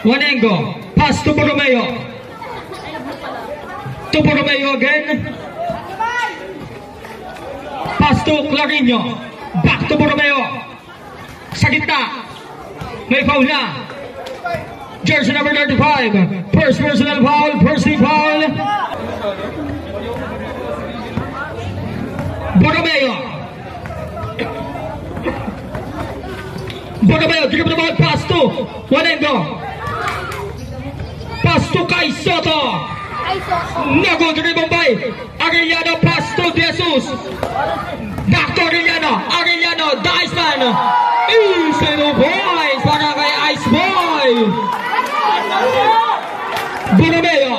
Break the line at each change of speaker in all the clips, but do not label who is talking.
Wanengo, pass to Borromeo. To Borromeo again. Pass to Clarino. Back to Borromeo. Sa gitna. May foul na. Jersey number 35. First personal foul. Personal foul. Borromeo. Borromeo. Dribble the ball. Pass to Wanengo. Pass to Kai Soto. Nago dribble by Arellano. Pass to Jesus. Back to Arellano. Arellano. The Iceman. Easy to boys. Para kay Ice Boy. Borromeo.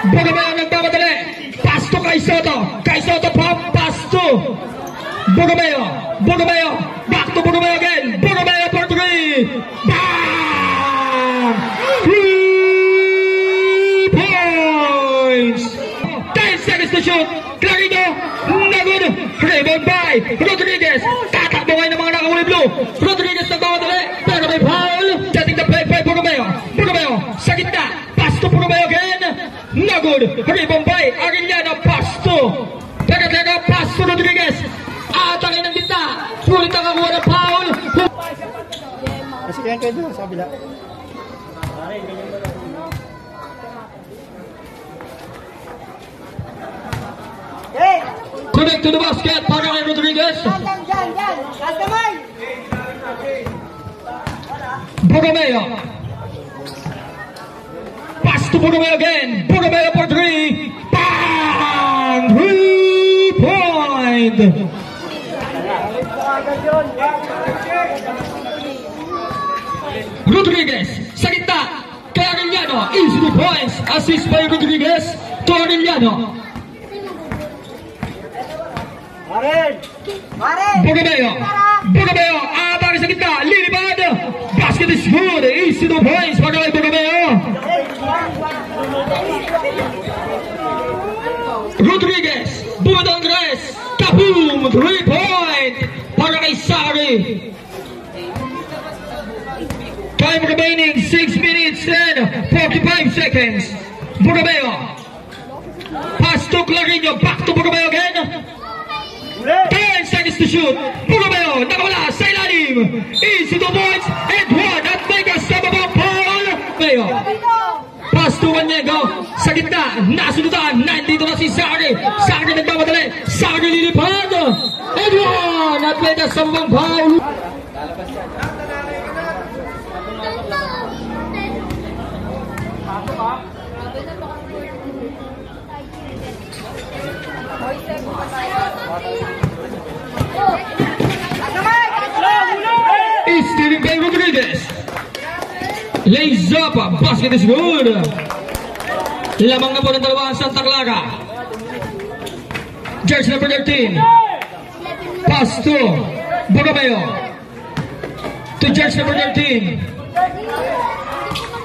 Borromeo nagmamadali. Pass to Kai Soto. Kai Soto pump. Pass to Borromeo. Borromeo. Back to Borromeo again. Borromeo for 3. Bang! 3 points. 10 seconds to shoot. Clarino. Nagod. Rebound by Rodriguez. Tatakbo ngayon ng mga nakahuli blue. Rodriguez nagmamadali. Pero may foul. Setting the play by Borromeo. Borromeo. Sa gitna. Pass to Borromeo again. Nagod. Rebound by Arellano. Pass to. Teka. Pass to Rodriguez. Atake ng gitna. Sulit ang kakuha ng foul.
Kasi kaya kayo doon sa kabila.
Connect to the basket para kay Rodriguez.
Diyan. Kastamay.
Borromeo. Pass to Borromeo again. Borromeo for 3. Bang! 3 point. Rodriguez. Sa gitna. Kay Arellano. Easy 2 points. Assist by Rodriguez to Arellano. Borromeo. Abang sa gitna. Lilipad. Basket is good. Easy 2 points para kay Borromeo. Rodriguez. Bumad Andres. Kaboom. 3 point para kay Sari. Time remaining 6 minutes and 45 seconds. Borromeo. Pass to Clarino. Back to Borromeo again. 10 seconds to shoot. Borromeo, nakawala sa ilalim. Easy 2 points and 1 at Vegas sa babang foul. Borromeo. Pass to Wanengo. Sa gitna, nasunutan. Nandito na si Sari. Sari nagmamadali. Sari lilipad. And 1 at Vegas sa babang foul. Stealing by Rodriguez. Lays up. Basket is good. Lamang na po ng dalawang Santa Clara. Jersey number 13. Pass to Borromeo. To jersey number 13.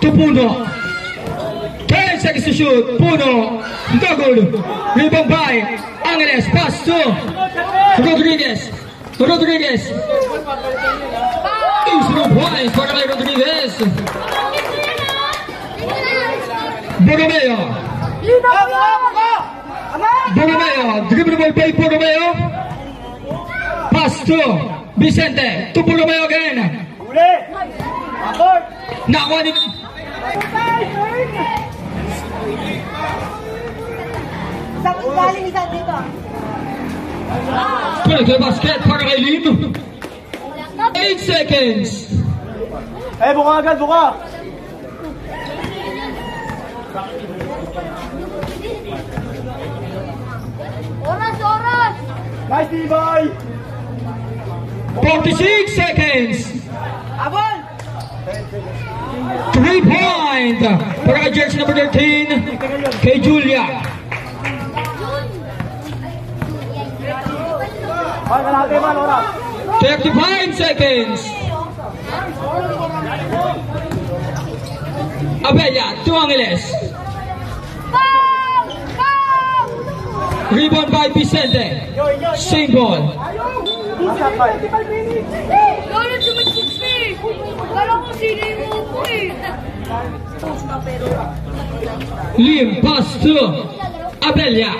To Puno. 10 seconds to shoot. Puno. No good. Rebound by Angeles. Pass to Rodriguez. Rodriguez. Easy 2 points para kay Rodriguez. Borromeo. Borromeo. Dribble ball by Borromeo. Pass to Vicente. To Borromeo again. Nakuha ni... Pwede kay basket para kay Lim. 8 seconds.
Buka agad, buka.
Oras.
Nice, D-boy.
46 seconds.
Abol.
3 point para kay jersey number 13 kay Julia.
Ay, kalahati man, oras.
35 seconds. Abella to Angeles. Rebound by Vicente. Same ball.
Asak pa.
Lolo, sumiksik eh. Kala ko sino yung upo eh.
Lim, pass to Abelia.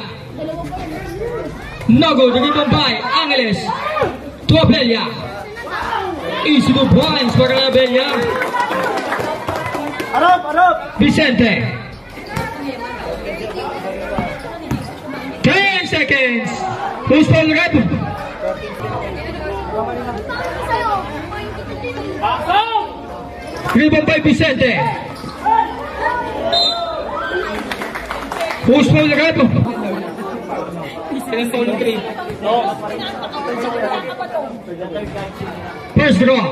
No good, rebound by Angeles to Abelia. Easy 2 points para Abelia.
Arap, arap.
Vicente. 10 seconds. Who's for the rep? Rebound by Vicente. Who's for the rep? First draw.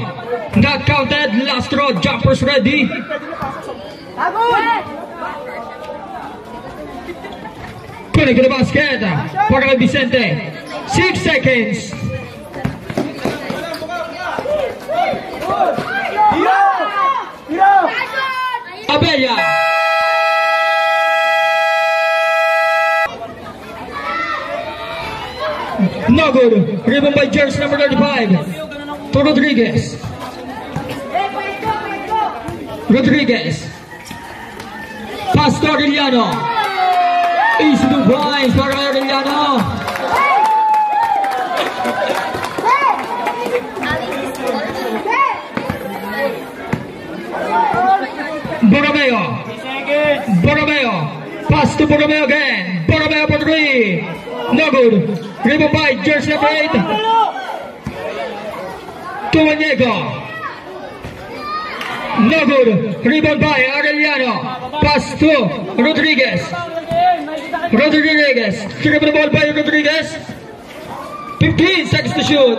Not counted. Last draw. Jumpers ready. Connect to the basket. Para Vicente. 6 seconds. Abella. No good. Rebound by jersey number 35. To Rodriguez. Rodriguez. Pass to Arellano. Easy 2 points para Arellano. Borromeo. Borromeo. Pass to Borromeo again. Borromeo for 3. No good. Rebound by jersey number 8. To Wanyego. No good. Rebound by Arellano. Pass to Rodriguez. Rodriguez. Trigger the ball by Rodriguez. 15 seconds to shoot.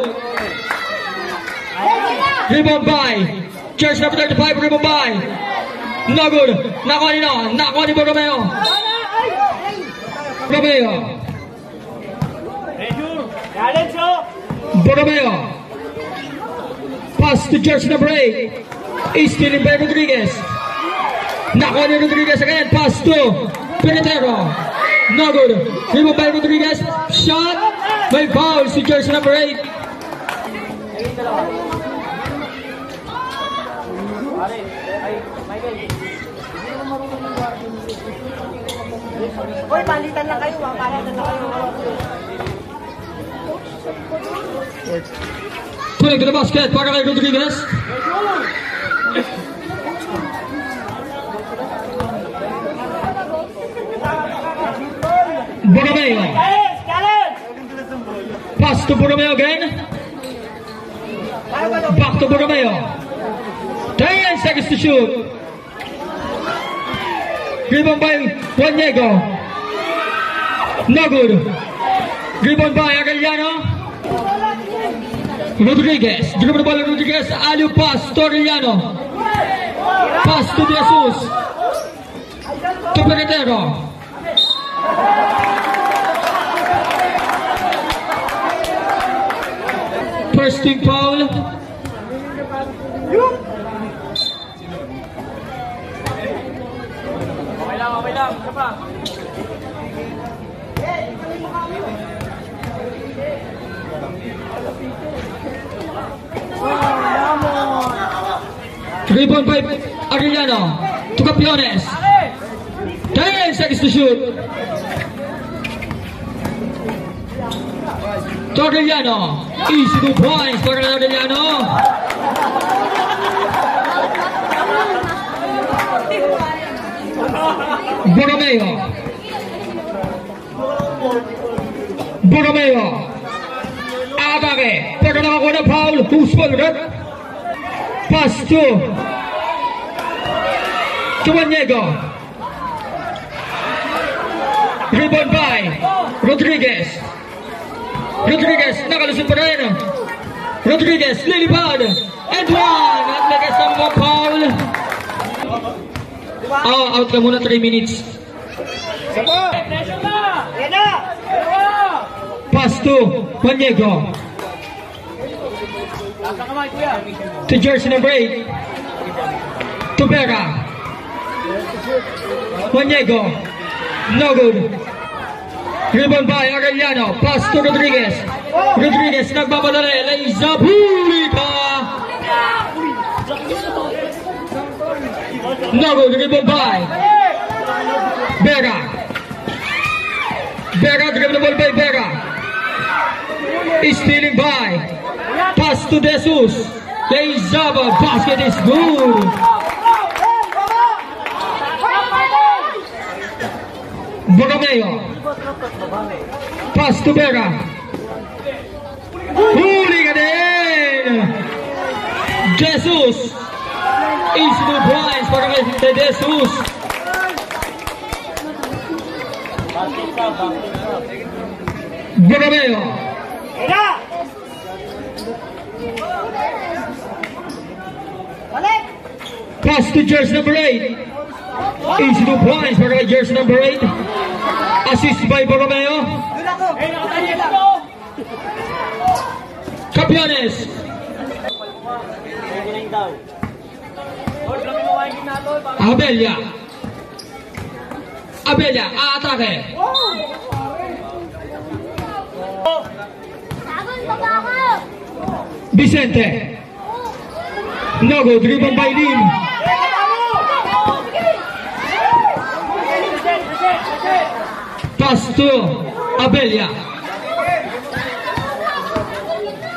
Rebound by jersey number 35. Rebound by. No good. Nakuha ni Borromeo. Borromeo. Borromeo. Pass to jersey number 8. Is stealing by Rodriguez. Nakuha ni Rodriguez again. Pass to Peretero. No good. Rebound by Rodriguez. Shot. May foul si jersey number 8.
Hoy, palitan na kayo. Palitan na kayo.
Connect to the basket para kay Rodriguez. Borromeo. Pass to Borromeo again. Back to Borromeo. 10 seconds to shoot. Rebound by Wanyego. No good. Rebound by Arellano. Rodriguez. Dribble the ball Rodriguez. Alley pass to Arellano. Pass to De Jesus. To Peretero. First team foul.
Okay lang. Isa pa.
3.5 Arellano to Campeones. 10 seconds to shoot. To Arellano. Easy 2 points for Arellano. Borromeo. Borromeo. Agave. Pero nakakuha ng foul. Who's ball red? Pass to Wanyego. Rebound by Rodriguez. Rodriguez, nakalusot pa rin. Rodriguez, lilipad. And one. At lagas ng mga foul. Oh, out ka muna 3 minutes.
Isa pa. Yan na.
Pass to Wanyego.
Nasa kamay, kuya.
To jersey number 8. To Vera. Wanyego. No good. Rebound by Arellano. Pass to Rodriguez. Rodriguez nagmamadali. Lays up. Huli ka. No good. Dribble by Vera. Vera dribble by Vera. Stealing by. Pass to Jesus. Lays up. Basket is good. Borromeo. Pass to Vera. Huli ka din. Jesus. Easy to points para kay Jesus. Borromeo. Pass to jersey number 8. Easy to points para kay jersey number 8. Assist by Borromeo. Campeones. Abella. Abella, atake. Vicente. No go, driven by Lim. Pass to Abella.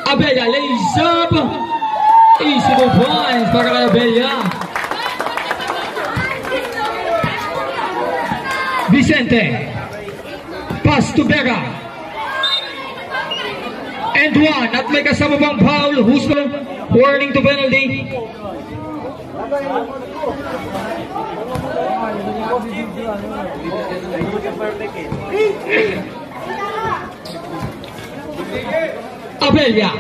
Abella lays up. Easy to points para kay Abella. Vicente. Pass to Vera. And one. At may kasama bang foul. Who's the warning to penalty? Abella.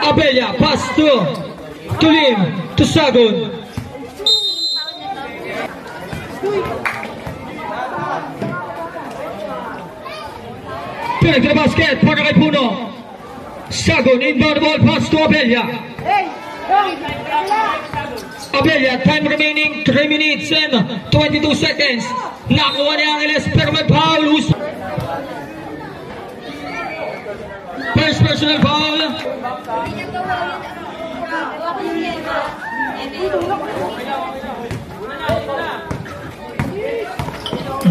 Abella. Pass to Lim. To Sagun. Pinag the basket para kay Puno. Sagun, inbound ball, pass to Abella. Abella, time remaining 3 minutes and 22 seconds. Nakuha ni Angeles pero may foul. First personal foul.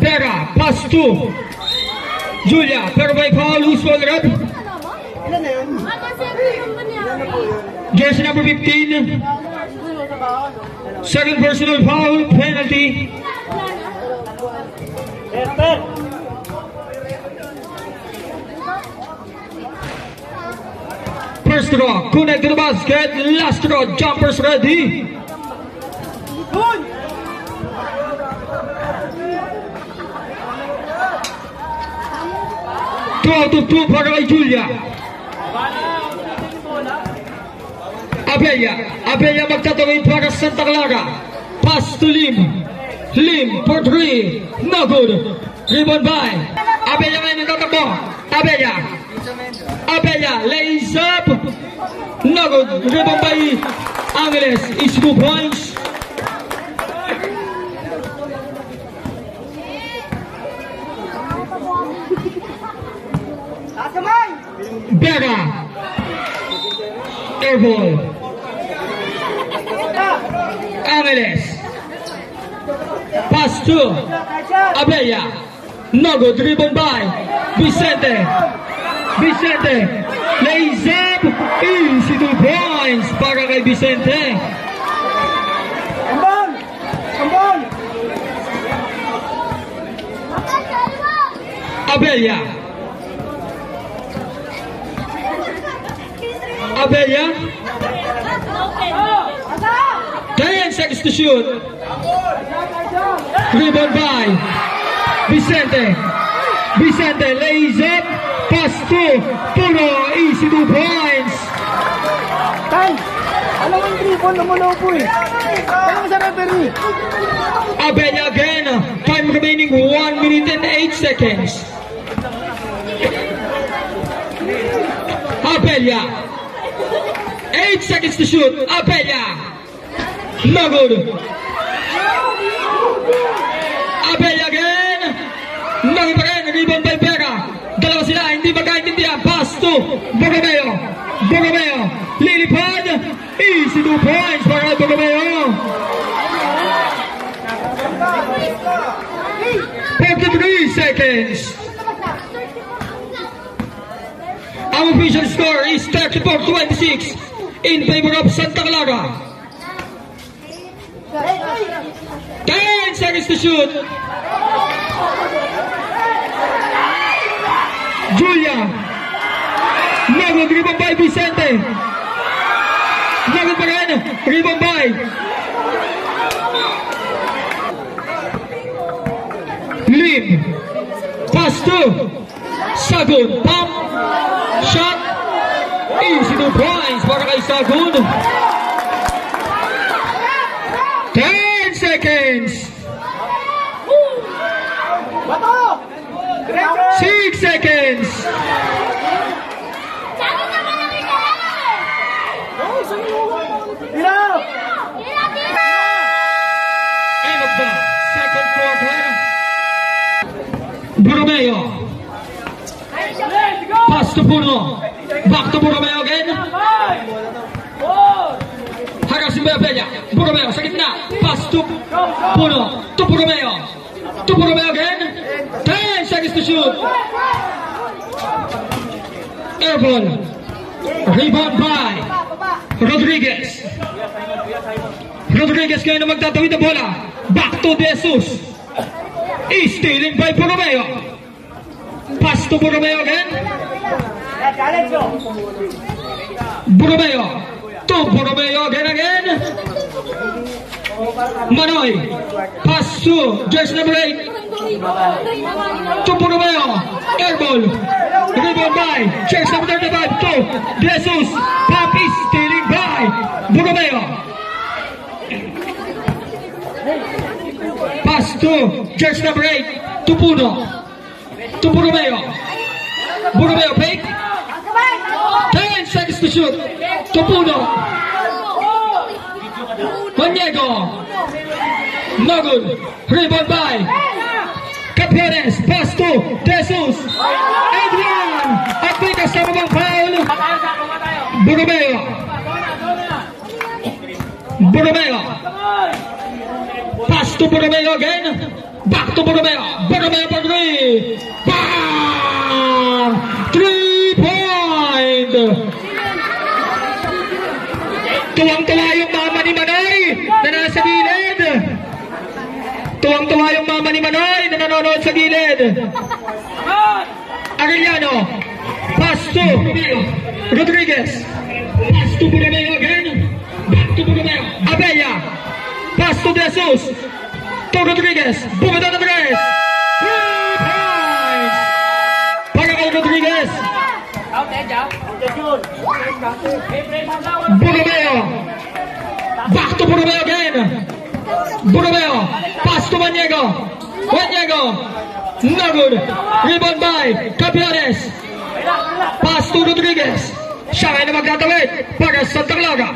Vera, pass to Julia, pero may foul. Who's foul red? Jersey number 15. Second personal foul, penalty. First draw, connect to the basket. Last draw, jumpers ready. 2-2 para kay Julia. Abella magtatawid para Santa Clara. Pass to Lim. Lim for 3. No good. Rebound by Abella ngayon nagtatakbo. Abella lays up. No good. Rebound by Angeles. It's 2 points. Vera. Airball. Angeles. Pass to Abella. No good. Rebound by Vicente. Lays up. Easy 2 points para kay Vicente. Abella. 10 seconds to shoot. Rebound by Vicente lays up. Pass to Puno. Easy 2 points.
Alam mo yung dribble naman ako po eh. Alam mo sa referee.
Abella again. Time remaining 1 minute and 8 seconds. Abella. 8 seconds to shoot. Abella. No good. Abella again. No good again. Rebound by Vera. Dalawa sila. Borromeo. Borromeo. Lilipad. Easy 2 points para kay Borromeo. 43 seconds. Our official score is 34-26 in favor of Santa Clara. 10 seconds to shoot. Julia. Nagod, rebound by Vicente. Nagod pa rin. Rebound by Lim. Pass to Sagun. Pump. Shot. Easy 2 points para kay Sagun. 10 seconds. 6 seconds. End of the second quarter. Borromeo. Pass to Puno. Back to Borromeo again. Hagasin ba Bella? Borromeo sa gitna. Pass to Puno. To Borromeo. To Borromeo again. 10 seconds to shoot. Airball. Rebound by Rodriguez. Rodriguez ngayon na magtatawid na bola. Back to De Jesus. Stealing by Borromeo. Pass to Borromeo again. Borromeo. To Borromeo again. Manoy. Pass to jersey number 8. To Borromeo. Airball. Rebound by jersey number 35. To De Jesus. Papi stealing by Borromeo. Pass to jersey number 8. To Puno. To Borromeo. Borromeo fake. 10 seconds to shoot. To Puno. Maniego. No good. Rebound by Capiones. Pass to Jesus. And one. At may kasama bang foul. Borromeo. Borromeo. Pass to Borromeo again. Back to Borromeo. Borromeo for 3. Bam! 3-point. Tuwang-tuwa yung mama ni Manoy na nasa gilid. Tuwang-tuwa yung mama ni Manoy na nanonood sa gilid. Arellano. Pass to Rodriguez. Pass to Borromeo again. Back to Borromeo. Abella. Pass to De Jesus. To Rodriguez. Bumada na 3. 3 points. Para kay Rodriguez. Borromeo. Back to Borromeo again. Borromeo. Pass to Maniego. Maniego. No good. Rebound by Capiones. Pass to Rodriguez. Siya ay na magtatawid para sa Santa Clara.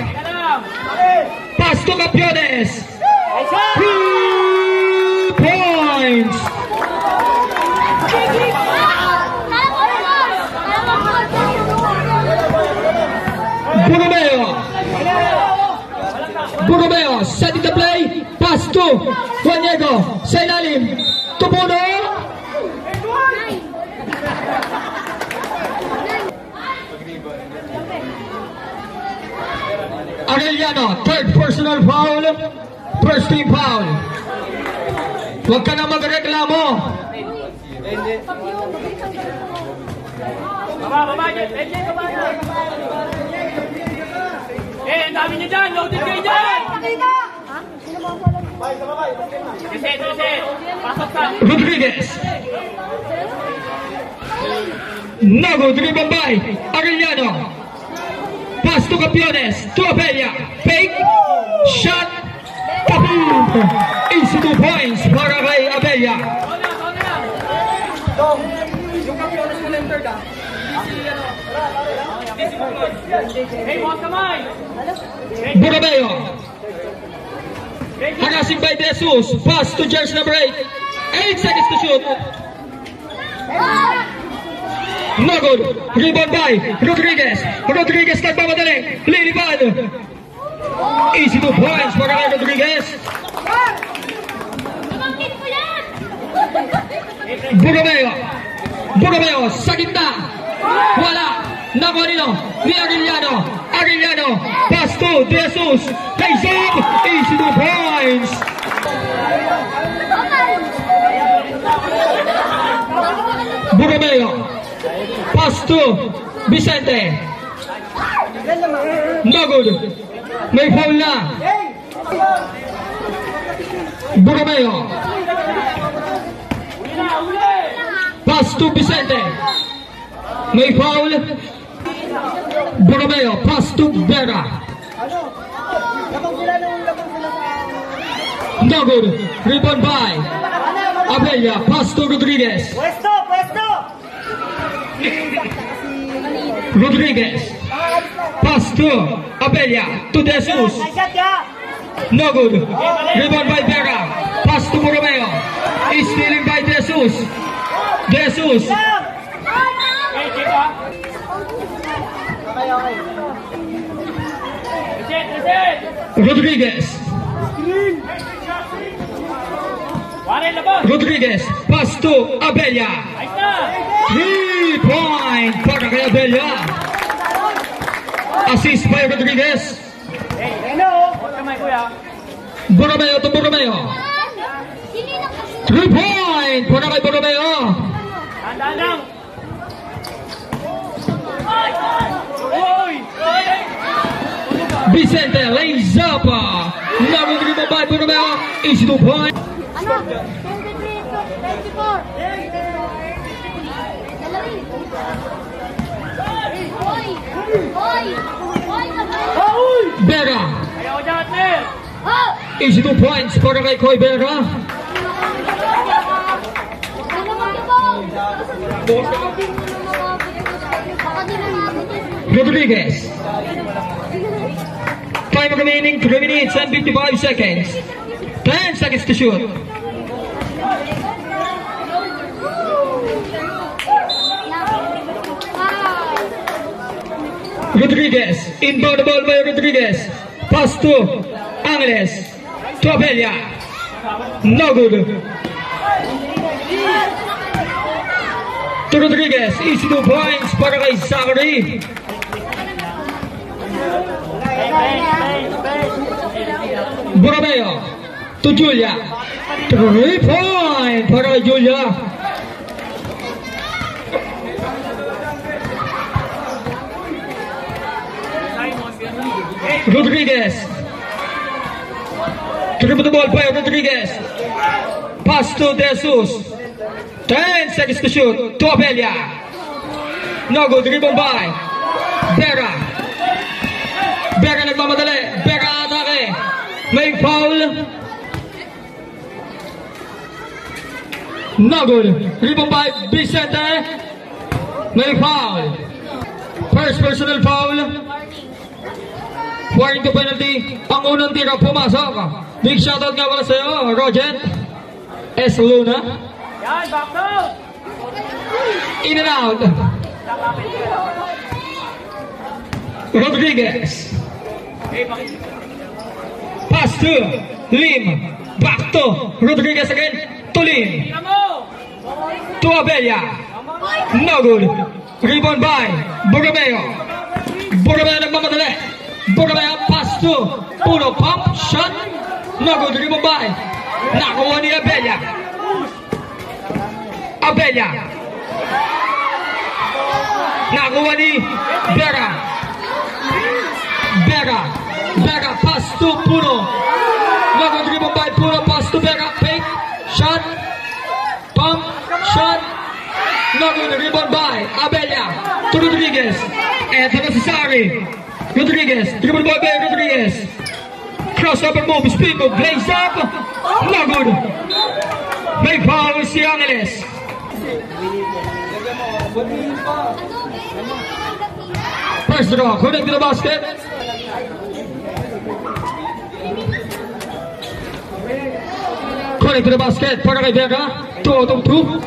Pass to Capiones. 3 points. Borromeo. Borromeo setting the play. Pass to Maniego. Sa ilalim. To Puno. Arellano, third personal foul. First team foul. Huwag ka na magreklamo.
Baba niya. Ang dami niya dyan. Loaded kayo dyan. Reset. Pasok sa
Rodriguez. Nago, dribble by Arellano. Pass to Capiones. To Abella. Fake. Shot. Kaboom! Easy 2 points para kay Abella.
yung Capiones ko lang third ah. Hey, mga kamay!
Borromeo. Harassing by De Jesus. Pass to jersey number 8. 8 seconds to shoot. No good. Rebound by Rodriguez. Rodriguez nagmamadali. Lilipad. Easy 2 points para kay Rodriguez. Burgomeo. Burgomeo sa gitna. Wala. Nakuha nino ni Arellano. Arellano. Pass to De Jesus. Plays up. Easy 2 points. Burgomeo. Pass to Vicente. No good. May foul na. Burgomeo. Pass to Vicente. May foul. Burgomeo. Pass to Vera. No good. Rebound by Abella. Pass to Rodriguez. Rodriguez. Pass to Abella. To De Jesus. No good. Rebound by Vera. Pass to Burgomeo. Stealing by De Jesus. De Jesus. Rodriguez. Rodriguez. Pass to Abella. 3 point para kay Abella. Assist by Rodriguez. Burgomeo to Burgomeo. 3 point para kay Burgomeo. Vicente lays up. Now dribble by Burgomeo. Easy 2 point.
Ano? 23, 24.
Vera. Easy 2 points para kay Koy Vera. Rodriguez. Time remaining 3 minutes and 55 seconds. 10 seconds to shoot. Rodriguez. Inbound the ball by Rodriguez. Pass to Angeles. To Abella. No good. To Rodriguez. Easy 2 points para kay Zachary. Burgomeo. To Julia. 3 point para kay Julia. Rodriguez. Dribble the ball by Rodriguez. Pass to De Jesus. 10 seconds to shoot. To Abella. No good. Dribble by Vera. Vera nagmamadali. Vera atake. May foul. No good. Dribble by Vicente. May foul. First personal foul. Warning to penalty. Ang unang tira pumasok. Big shoutout nga pala sa'yo, Roger S. Luna. In and out. Rodriguez. Pass to Lim. Back to Rodriguez again. To Lim. To Abella. No good. Rebound by Burgomeo. Burgomeo nagmamadali. Burgomeo pass to Puno. Pump shot. No good. Rebound by. Nakuha ni Abella. Abella. Nakuha ni Vera. Vera. Vera pass to Puno. No good. Rebound by Puno. Pass to Vera. Fake. Shot. Pump. Shot. No good. Rebound by Abella. To Rodriguez. Eto na si Sari. Rodriguez. Dribble ball by Rodriguez. Crossover move. Speed move. Blaze up. No good. May foul si Angeles. First draw. Connect to the basket. Connect to the basket. Para kay Vera. 2 out of 2.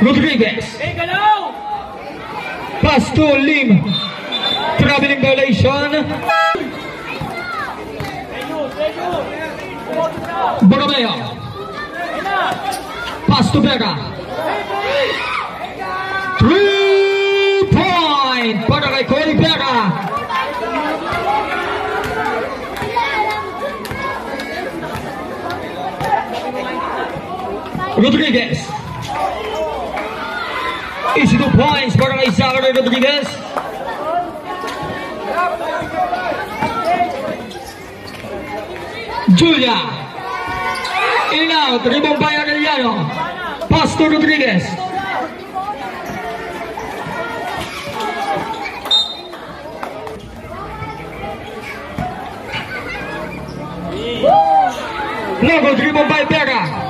Rodriguez. Pass to Lim. Traveling violation. Borromeo. Pass to Vega. 3-point para kay Cody Vega. Rodriguez. Easy 2 points para kay Zachary Rodriguez. Julia. In out. Rebound by Arellano. Pass to Rodriguez. No good. Rebound by Vega.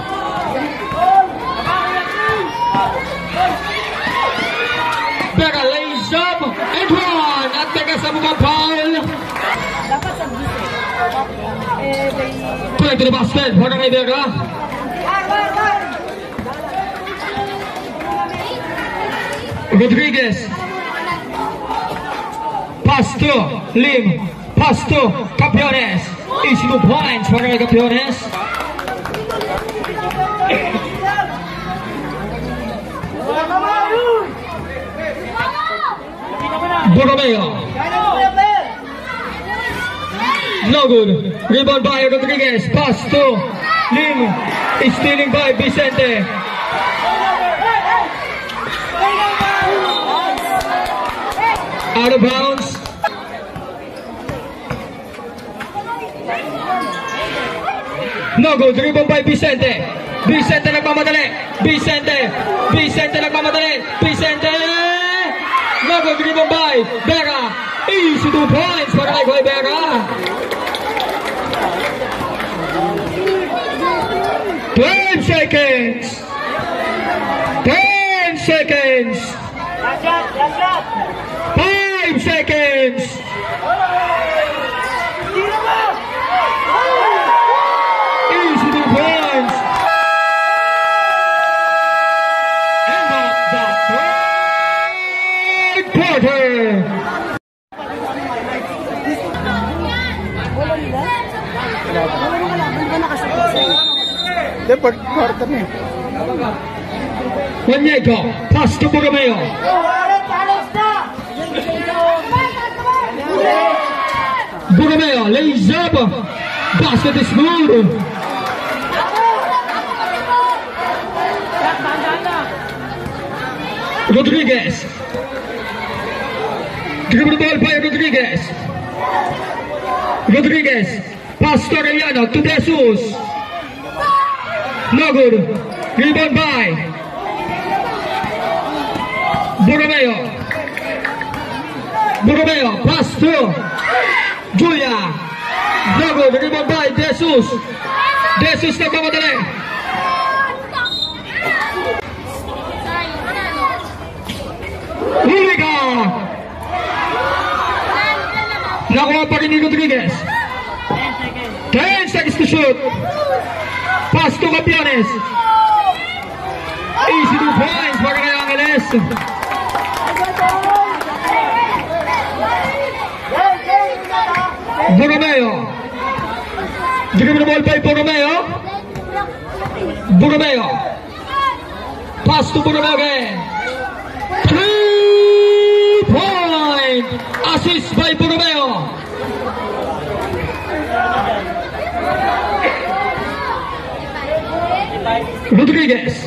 Vega lays up and one. At Vega sa mga foul. Play to the basket. Para kay Vega. Rodriguez. Pass to Lim. Pass to Campeones. Easy 2 points para kay Campeones. Borromeo. No good. Rebound by Rodriguez. Pass to Lim. Stealing by Vicente. Out of bounds. No good. Rebound by Vicente. Vicente nagmamadali. Vicente nagmamadali. Vicente. No good. Rebound by Vega. Easy 2 points para kay Vega. 12 seconds. 10 seconds. 5 seconds. Easy 2 points. And the third quarter.
Dapat quarter na eh.
Wanyego, pass to Borromeo. Borromeo lays up. Basket is good. Rodriguez. Dribble the ball by Rodriguez. Rodriguez. Pass to Arellano to Jesus. No good. Rebound by Borromeo. Borromeo. Pass to Julia. No good. Rebound by Jesus. Jesus nagmamadali. Huliga. Nakuha pa rin ni Rodriguez. 10 seconds to shoot. Pass to Campeones. Easy 2 points para kay Angeles. Borromeo. Dribble the ball by Borromeo. Borromeo. Pass to Borromeo again. 3-point. Assist by Borromeo. Rodriguez.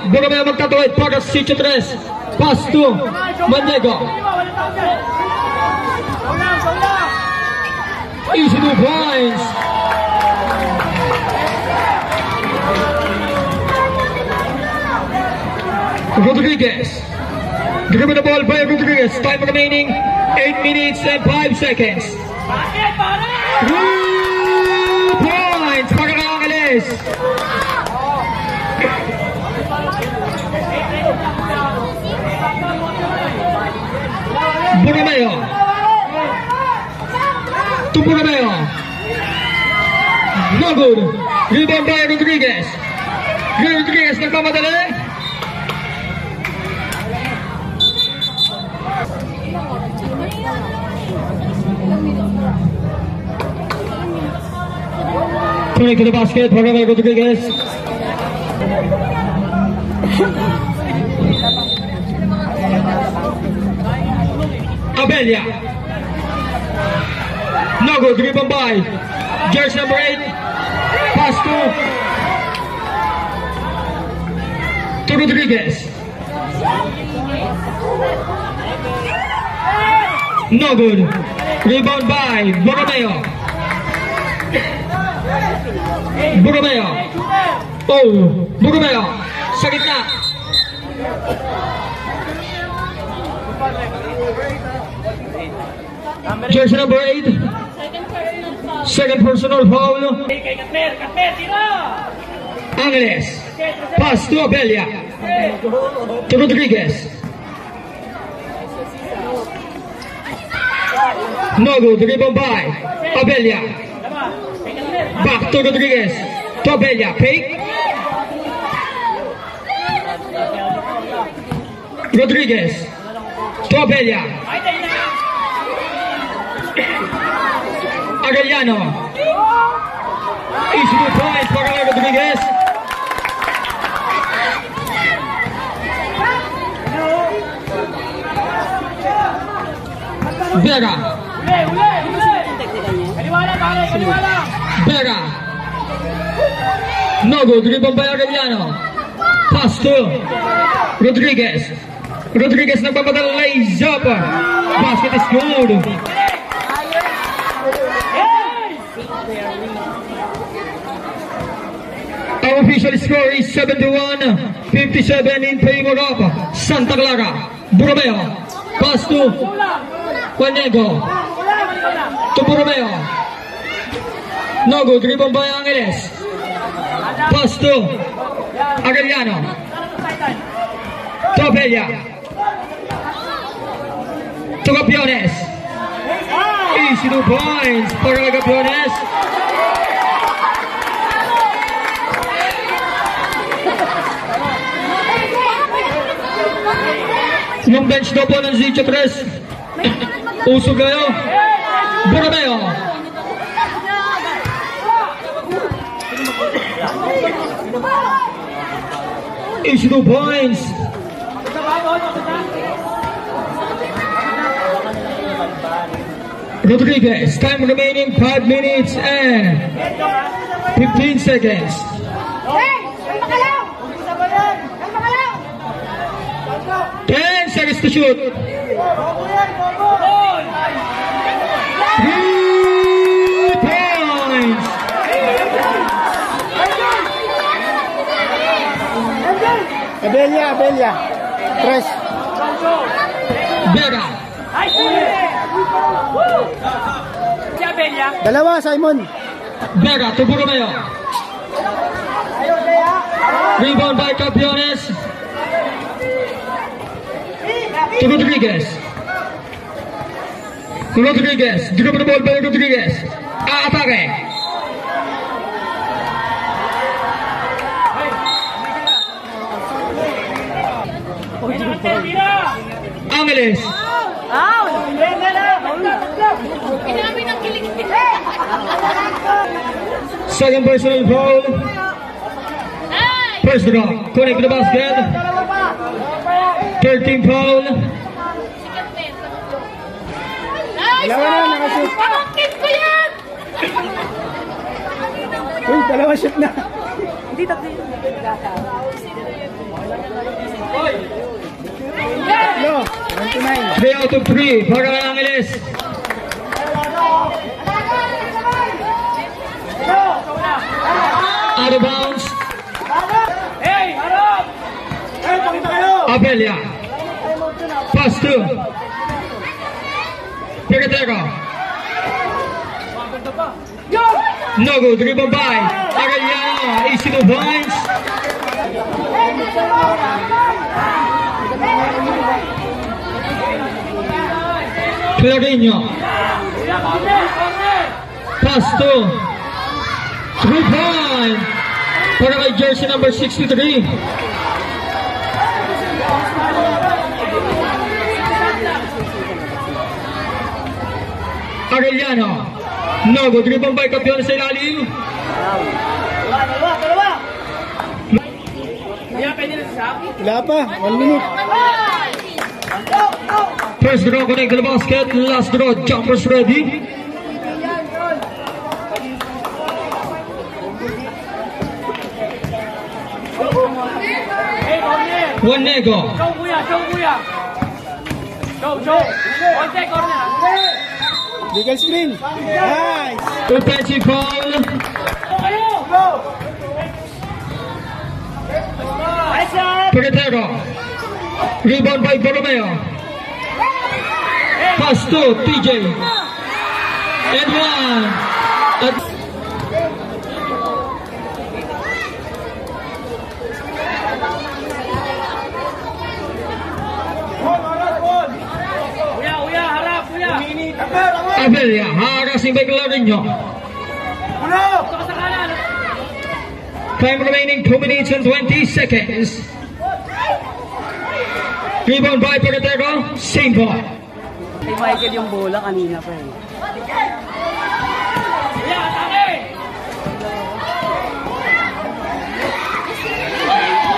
Borromeo magtatuloy para sa sitio 3. Pass to Wanyego. Easy 2 points. Rodriguez. Dribble the ball by Rodriguez. Time remaining 8 minutes and 5 seconds. 3 points para kay Angeles. Borromeo. To Bugameo. No good. Rebound by Rodriguez. Rodriguez nagmamadali. Turning to the basket, Bugameo Rodriguez. Abelia. No good, rebound by jersey number 8. Pass to Rodriguez. No good. Rebound by Bugameo. Bugameo. Oh, Bugameo. Sa gitna. Jersey number 8. Second personal foul. Angeles. Pass to Abelia. To Rodriguez. No good. Rebound by Abelia. Back to Rodriguez. To Abelia. Fake. Rodriguez. To Abelia. Agaliano. Easy 2 points para Rodriguez. Vega. Vega. No good. Rebound by Agaliano. Pass to Rodriguez. Rodriguez nagpapadala, lays up. Basket is good. Our official score is 71-57 in favor of Santa Clara. Bugameo. Pass to Juanego. To Bugameo. No good. Rebound by Angeles. Pass to Agaliano. To Abelia. To Campeones. Easy 2 points para Campeones. Yung bench daw po ng Zicha Press. Usog kayo. Bugameo. Easy 2 points. Rodriguez, time remaining 5 minutes and 15 seconds. 10 seconds to shoot. 3 points.
Abelia. Tres.
Vega.
Dalawa, Simon.
Vega to Bugameo. Rebound by Campeones. To Rodriguez. Dribble the ball by Rodriguez. Atake. Angeles. Second personal foul. First drop. Connect to the basket. 13 foul.
Dalawa na, nakashoot.
Pamangkin ko yan!
Uy, dalawa shoot na.
Hindi, tatlo yun.
Tatlo. 1-9.
3 out of 3 para Angeles. Out of bounds. Abelia. Pass to Pegatero. No good. Rebound by Agaliano. Easy 2 points. Clarinho. Pass to 3-point para kay jersey number 63. Arellano. No good. Rebound by Campion sa ilalim.
Wala pa, 1 minute.
First draw connect to the basket. Last draw, jumpers ready. One nego.
Legal screen. Nice.
Offensive foul. Peretero. Rebound by Borromeo. Pass to TJ. And one. Abelia, harassing by Clarinho. Time remaining 2 minutes and 20 seconds. Rebound by Peretero, same ball.
Kay Michael yung bola kanina pa eh.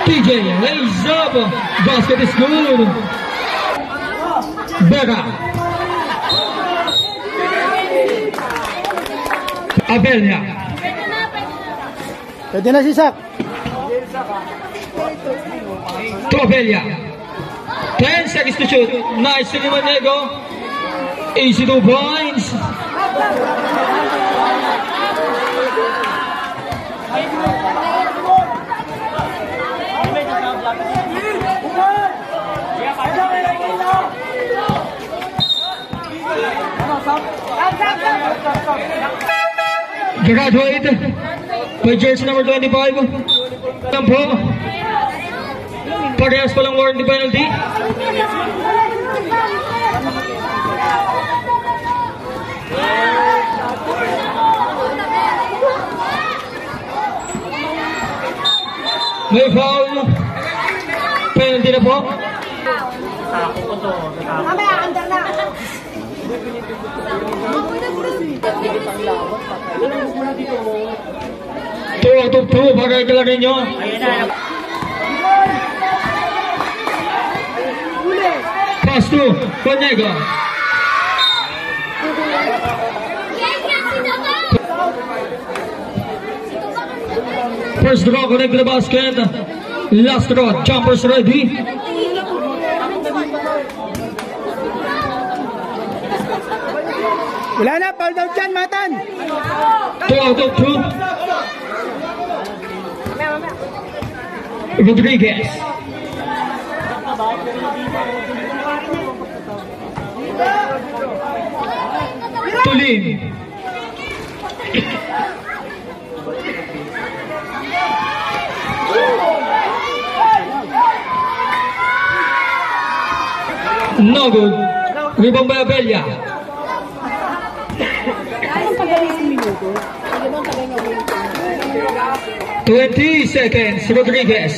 TJ lays up, basket is good. Berga. Abelia.
Pwede na si Sak.
To Abelia. 10 seconds to shoot. Nice to Manego. Easy 2 points. Graduate by jersey number 25. Tampo. Parehas palang warranty penalty. May foul. Penalty na po.
Mamaya, under na.
2 out of 2 para kay Clarinho. Pass to Conego. First draw connect to the basket. Last draw, jumpers ready.
Wala na, foul down dyan, Matan.
2 out of 2. Rodriguez. Tulin. No good. Rebound by Abelia. 20 seconds, Rodriguez.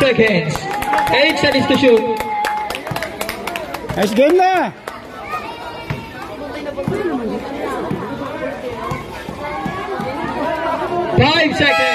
Seconds. 8 seconds to shoot.
Nice game na.
5 seconds.